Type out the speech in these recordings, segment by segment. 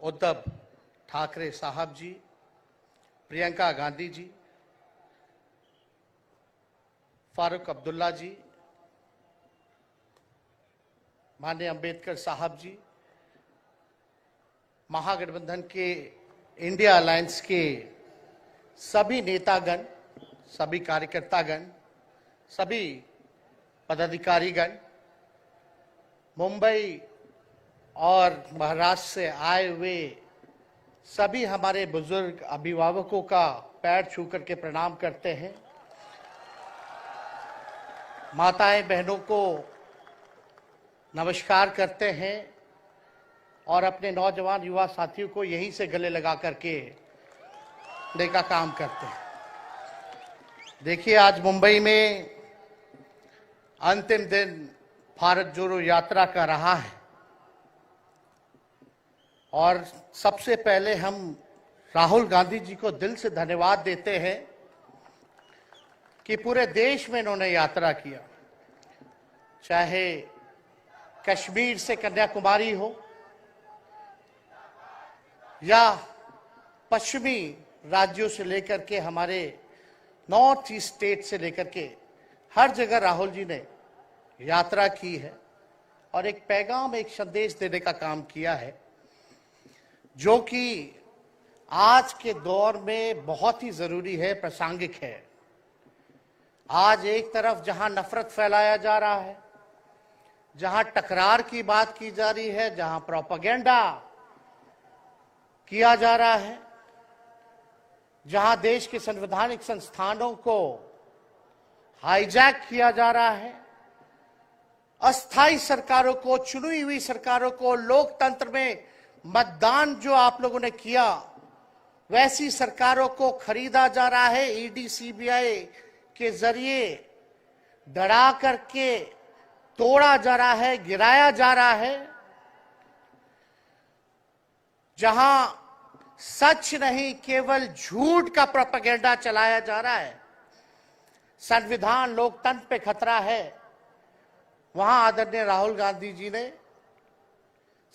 उद्धव ठाकरे साहब जी, प्रियंका गांधी जी, फारूक अब्दुल्ला जी, माननीय अंबेडकर साहब जी, महागठबंधन के इंडिया अलायंस के सभी नेतागण, सभी कार्यकर्तागण, सभी पदाधिकारीगण, मुंबई और महाराष्ट्र से आए हुए सभी हमारे बुजुर्ग अभिभावकों का पैर छू करके प्रणाम करते हैं। माताएं बहनों को नमस्कार करते हैं और अपने नौजवान युवा साथियों को यहीं से गले लगा करके देने का काम करते हैं। देखिए, आज मुंबई में अंतिम दिन भारत जोड़ो यात्रा का रहा है और सबसे पहले हम राहुल गांधी जी को दिल से धन्यवाद देते हैं कि पूरे देश में इन्होंने यात्रा किया, चाहे कश्मीर से कन्याकुमारी हो या पश्चिमी राज्यों से लेकर के हमारे नॉर्थ ईस्ट स्टेट से लेकर के हर जगह राहुल जी ने यात्रा की है और एक पैगाम, एक संदेश देने का काम किया है, जो कि आज के दौर में बहुत ही जरूरी है, प्रासंगिक है। आज एक तरफ जहां नफरत फैलाया जा रहा है, जहां टकरार की बात की जा रही है, जहां प्रोपेगेंडा किया जा रहा है, जहां देश के संवैधानिक संस्थानों को हाईजैक किया जा रहा है, अस्थाई सरकारों को, चुनी हुई सरकारों को, लोकतंत्र में मतदान जो आप लोगों ने किया वैसी सरकारों को खरीदा जा रहा है, ईडी सीबीआई के जरिए डरा करके तोड़ा जा रहा है, गिराया जा रहा है। जहां सच नहीं केवल झूठ का प्रोपेगेंडा चलाया जा रहा है, संविधान लोकतंत्र पे खतरा है, वहां आदरणीय राहुल गांधी जी ने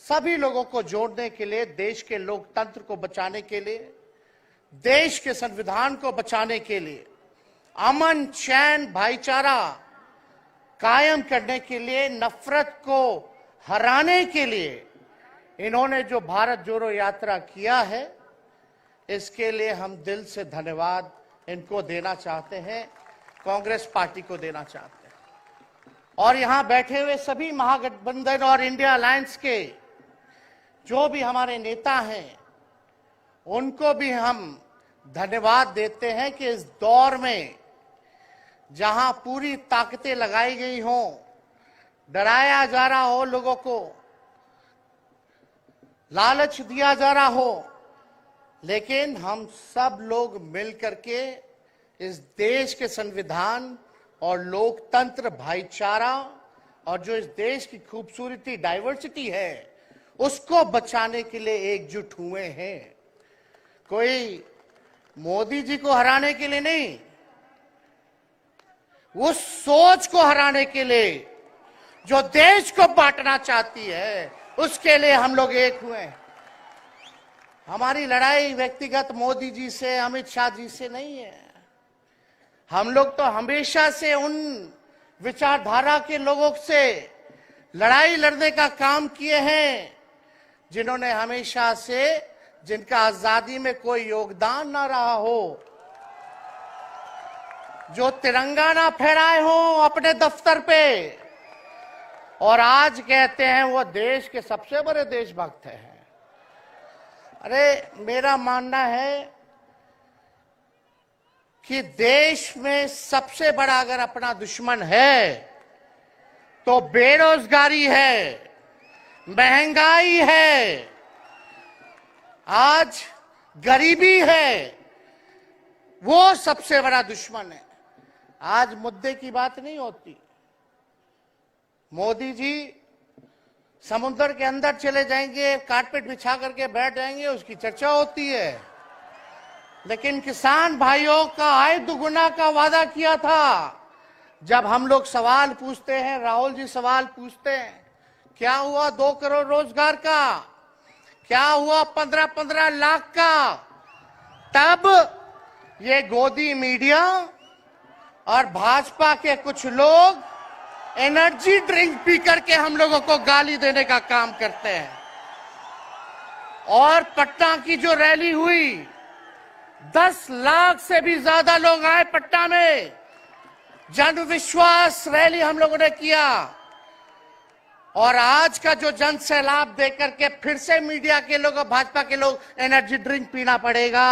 सभी लोगों को जोड़ने के लिए, देश के लोकतंत्र को बचाने के लिए, देश के संविधान को बचाने के लिए, अमन चैन भाईचारा कायम करने के लिए, नफरत को हराने के लिए इन्होंने जो भारत जोड़ो यात्रा किया है, इसके लिए हम दिल से धन्यवाद इनको देना चाहते हैं, कांग्रेस पार्टी को देना चाहते हैं। और यहां बैठे हुए सभी महागठबंधन और इंडिया अलायंस के जो भी हमारे नेता हैं, उनको भी हम धन्यवाद देते हैं कि इस दौर में जहां पूरी ताकतें लगाई गई हों, डराया जा रहा हो, लोगों को लालच दिया जा रहा हो, लेकिन हम सब लोग मिलकर के इस देश के संविधान और लोकतंत्र, भाईचारा और जो इस देश की खूबसूरती, डाइवर्सिटी है, उसको बचाने के लिए एकजुट हुए हैं। कोई मोदी जी को हराने के लिए नहीं, उस सोच को हराने के लिए जो देश को बांटना चाहती है, उसके लिए हम लोग एक हुए हैं। हमारी लड़ाई व्यक्तिगत मोदी जी से, अमित शाह जी से नहीं है। हम लोग तो हमेशा से उन विचारधारा के लोगों से लड़ाई लड़ने का काम किए हैं जिन्होंने हमेशा से, जिनका आजादी में कोई योगदान ना रहा हो, जो तिरंगा ना फहराए हो अपने दफ्तर पे, और आज कहते हैं वो देश के सबसे बड़े देशभक्त हैं। अरे, मेरा मानना है कि देश में सबसे बड़ा अगर अपना दुश्मन है तो बेरोजगारी है, महंगाई है, आज गरीबी है, वो सबसे बड़ा दुश्मन है। आज मुद्दे की बात नहीं होती। मोदी जी समुद्र के अंदर चले जाएंगे, कारपेट बिछा करके बैठ जाएंगे, उसकी चर्चा होती है। लेकिन किसान भाइयों का आय दुगुना का वादा किया था। जब हम लोग सवाल पूछते हैं, राहुल जी सवाल पूछते हैं, क्या हुआ 2 करोड़ रोजगार का? क्या हुआ 15-15 लाख का? तब ये गोदी मीडिया और भाजपा के कुछ लोग एनर्जी ड्रिंक पी करके हम लोगों को गाली देने का काम करते हैं। और पटना की जो रैली हुई, 10 लाख से भी ज्यादा लोग आए पटना में। जन विश्वास रैली हम लोगों ने किया। और आज का जो जन सैलाब देकर के फिर से मीडिया के लोग और भाजपा के लोग एनर्जी ड्रिंक पीना पड़ेगा।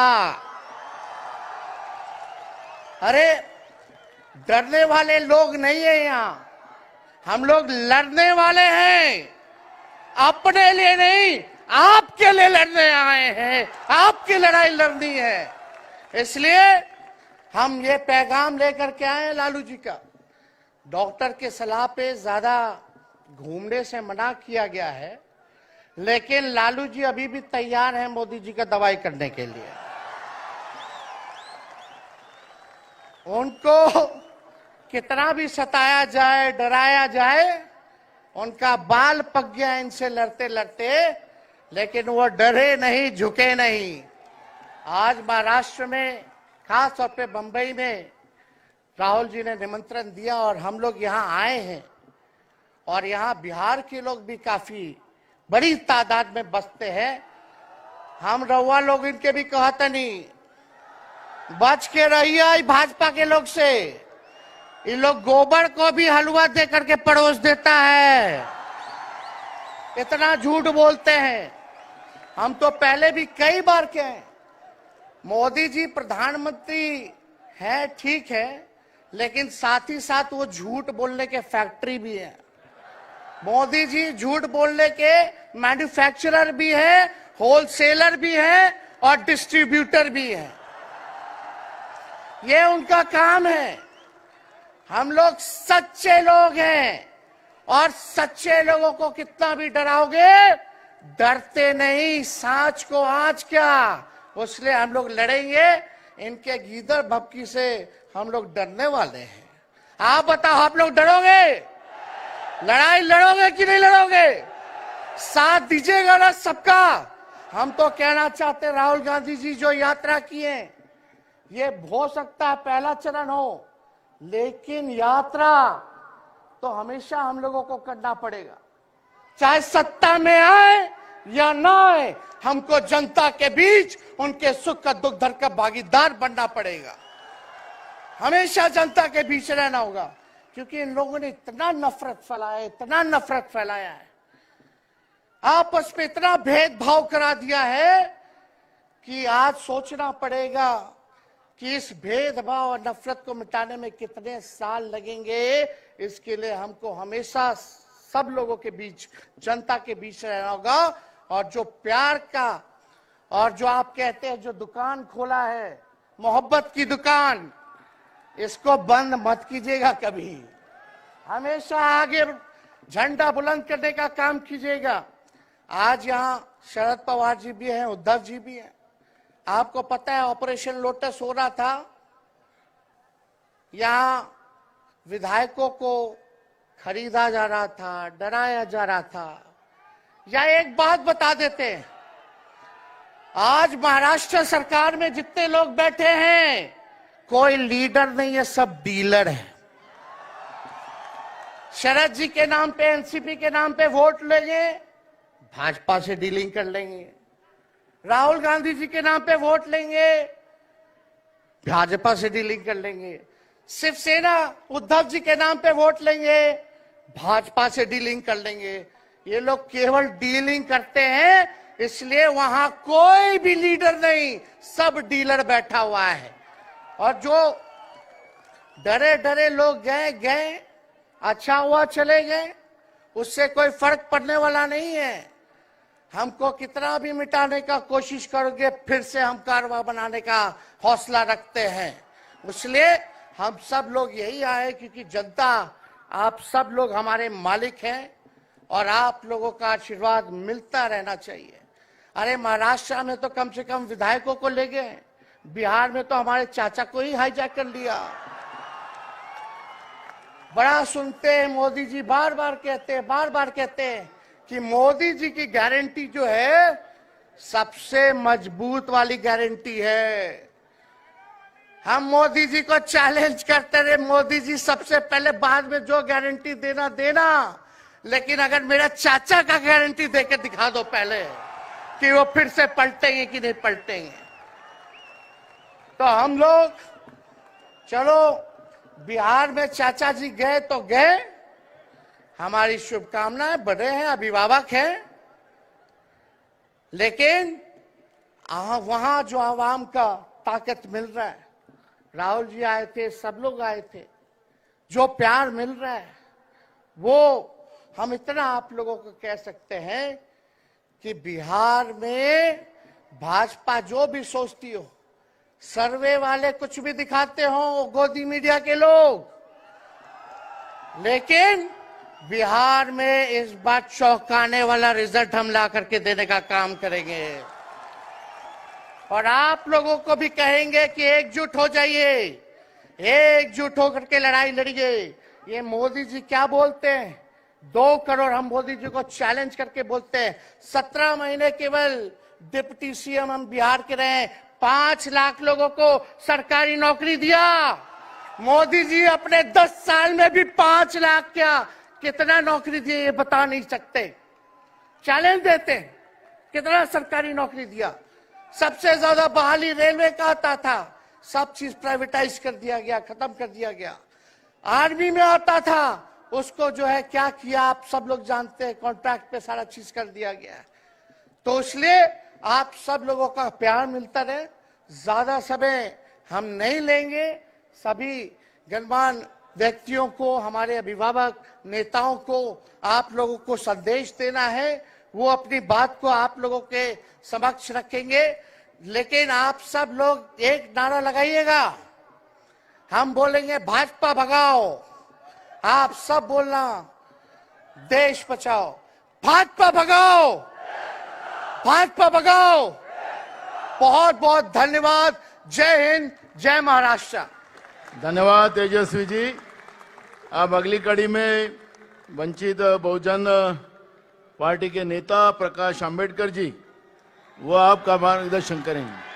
अरे डरने वाले लोग नहीं है यहां, हम लोग लड़ने वाले हैं। अपने लिए नहीं, आपके लिए लड़ने आए हैं। आपकी लड़ाई लड़नी है। इसलिए हम ये पैगाम लेकर के आए हैं लालू जी का। डॉक्टर के सलाह पे ज्यादा घूमने से मना किया गया है, लेकिन लालू जी अभी भी तैयार हैं मोदी जी का दवाई करने के लिए। उनको कितना भी सताया जाए, डराया जाए, उनका बाल पक गया इनसे लड़ते लड़ते, लेकिन वो डरे नहीं, झुके नहीं। आज महाराष्ट्र में, खास तौर पे बंबई में राहुल जी ने निमंत्रण दिया और हम लोग यहाँ आए हैं। और यहाँ बिहार के लोग भी काफी बड़ी तादाद में बसते हैं। हम रउआ लोग इनके भी कहते नहीं, बच के रहिए भाजपा के लोग से। ये लोग गोबर को भी हलवा दे करके परोस देता है। इतना झूठ बोलते हैं। हम तो पहले भी कई बार कहे, मोदी जी प्रधानमंत्री है, ठीक है, लेकिन साथ ही साथ वो झूठ बोलने के फैक्ट्री भी है। मोदी जी झूठ बोलने के मैन्युफैक्चरर भी है, होलसेलर भी है और डिस्ट्रीब्यूटर भी है। ये उनका काम है। हम लोग सच्चे लोग हैं और सच्चे लोगों को कितना भी डराओगे, डरते नहीं। सांच को आज क्या, उसलिए हम लोग लड़ेंगे। इनके गीदड़ भपकी से हम लोग डरने वाले हैं। आप बताओ, आप लोग डरोगे? लड़ाई लड़ोगे कि नहीं लड़ोगे? साथ दीजिएगा ना सबका? हम तो कहना चाहते, राहुल गांधी जी जो यात्रा किए, ये हो सकता है पहला चरण हो, लेकिन यात्रा तो हमेशा हम लोगों को करना पड़ेगा। चाहे सत्ता में आए या ना आए, हमको जनता के बीच उनके सुख का दुख दर्द का भागीदार बनना पड़ेगा। हमेशा जनता के बीच रहना होगा, क्योंकि इन लोगों ने इतना नफरत फैलाया है, इतना नफरत फैलाया है, आपस में इतना भेदभाव करा दिया है कि आज सोचना पड़ेगा कि इस भेदभाव और नफरत को मिटाने में कितने साल लगेंगे। इसके लिए हमको हमेशा सब लोगों के बीच, जनता के बीच रहना होगा। और जो प्यार का, और जो आप कहते हैं जो दुकान खोला है, मोहब्बत की दुकान, इसको बंद मत कीजिएगा कभी। हमेशा आगे झंडा बुलंद करने का काम कीजिएगा। आज यहाँ शरद पवार जी भी हैं, उद्धव जी भी हैं। आपको पता है ऑपरेशन लोटस हो रहा था, यहाँ विधायकों को खरीदा जा रहा था, डराया जा रहा था। या एक बात बता देते हैं, आज महाराष्ट्र सरकार में जितने लोग बैठे हैं, कोई लीडर नहीं है, सब डीलर है। शरद जी के नाम पे, एनसीपी के नाम पे वोट लेंगे, भाजपा से डीलिंग कर लेंगे। राहुल गांधी जी के नाम पे वोट लेंगे, भाजपा से डीलिंग कर लेंगे। शिवसेना उद्धव जी के नाम पे वोट लेंगे, भाजपा से डीलिंग कर लेंगे। ये लोग केवल डीलिंग करते हैं, इसलिए वहां कोई भी लीडर नहीं, सब डीलर बैठा हुआ है। और जो डरे डरे लोग गए, अच्छा हुआ चले गए, उससे कोई फर्क पड़ने वाला नहीं है। हमको कितना भी मिटाने का कोशिश करोगे, फिर से हम कारवा बनाने का हौसला रखते हैं। इसलिए हम सब लोग यही आए, क्योंकि जनता, आप सब लोग हमारे मालिक हैं और आप लोगों का आशीर्वाद मिलता रहना चाहिए। अरे महाराष्ट्र में तो कम से कम विधायकों को ले गए, बिहार में तो हमारे चाचा को ही हाईजैक कर लिया। बड़ा सुनते हैं, मोदी जी बार बार कहते हैं कि मोदी जी की गारंटी जो है सबसे मजबूत वाली गारंटी है। हम मोदी जी को चैलेंज करते रहे, मोदी जी सबसे पहले, बाद में जो गारंटी देना देना, लेकिन अगर मेरा चाचा का गारंटी देकर दिखा दो पहले कि वो फिर से पलटेंगे कि नहीं पलटेंगे। तो हम लोग, चलो बिहार में चाचा जी गए तो गए, हमारी शुभकामनाएं, बड़े हैं, अभिभावक हैं, लेकिन वहां जो आवाम का ताकत मिल रहा है, राहुल जी आए थे, सब लोग आए थे, जो प्यार मिल रहा है, वो हम इतना आप लोगों को कह सकते हैं कि बिहार में भाजपा जो भी सोचती हो, सर्वे वाले कुछ भी दिखाते हो, गोदी मीडिया के लोग, लेकिन बिहार में इस बार चौंकाने वाला रिजल्ट हम ला करके देने का काम करेंगे। और आप लोगों को भी कहेंगे कि एकजुट हो जाइए, एकजुट होकर के लड़ाई लड़िए। ये मोदी जी क्या बोलते हैं, 2 करोड़, हम मोदी जी को चैलेंज करके बोलते हैं, 17 महीने केवल डिप्टी सीएम हम बिहार के रहे, 5 लाख लोगों को सरकारी नौकरी दिया। मोदी जी अपने 10 साल में भी 5 लाख क्या, कितना नौकरी दिए ये बता नहीं सकते। चैलेंज देते हैं, कितना सरकारी नौकरी दिया। सबसे ज्यादा बहाली रेलवे का आता था, सब चीज प्राइवेटाइज कर दिया गया, खत्म कर दिया गया। आर्मी में आता था, उसको जो है क्या किया आप सब लोग जानते हैं, कॉन्ट्रैक्ट पे सारा चीज कर दिया गया। तो इसलिए आप सब लोगों का प्यार मिलता रहे। ज्यादा समय हम नहीं लेंगे। सभी गणमान्य व्यक्तियों को, हमारे अभिभावक नेताओं को आप लोगों को संदेश देना है, वो अपनी बात को आप लोगों के समक्ष रखेंगे। लेकिन आप सब लोग एक नारा लगाइएगा, हम बोलेंगे भाजपा भगाओ, आप सब बोलना देश बचाओ, भाजपा भगाओ, भाजपा भगाओ। बहुत बहुत धन्यवाद। जय हिंद, जय महाराष्ट्र। धन्यवाद तेजस्वी जी। अब अगली कड़ी में वंचित बहुजन पार्टी के नेता प्रकाश आंबेडकर जी, वो आपका मार्गदर्शन करेंगे।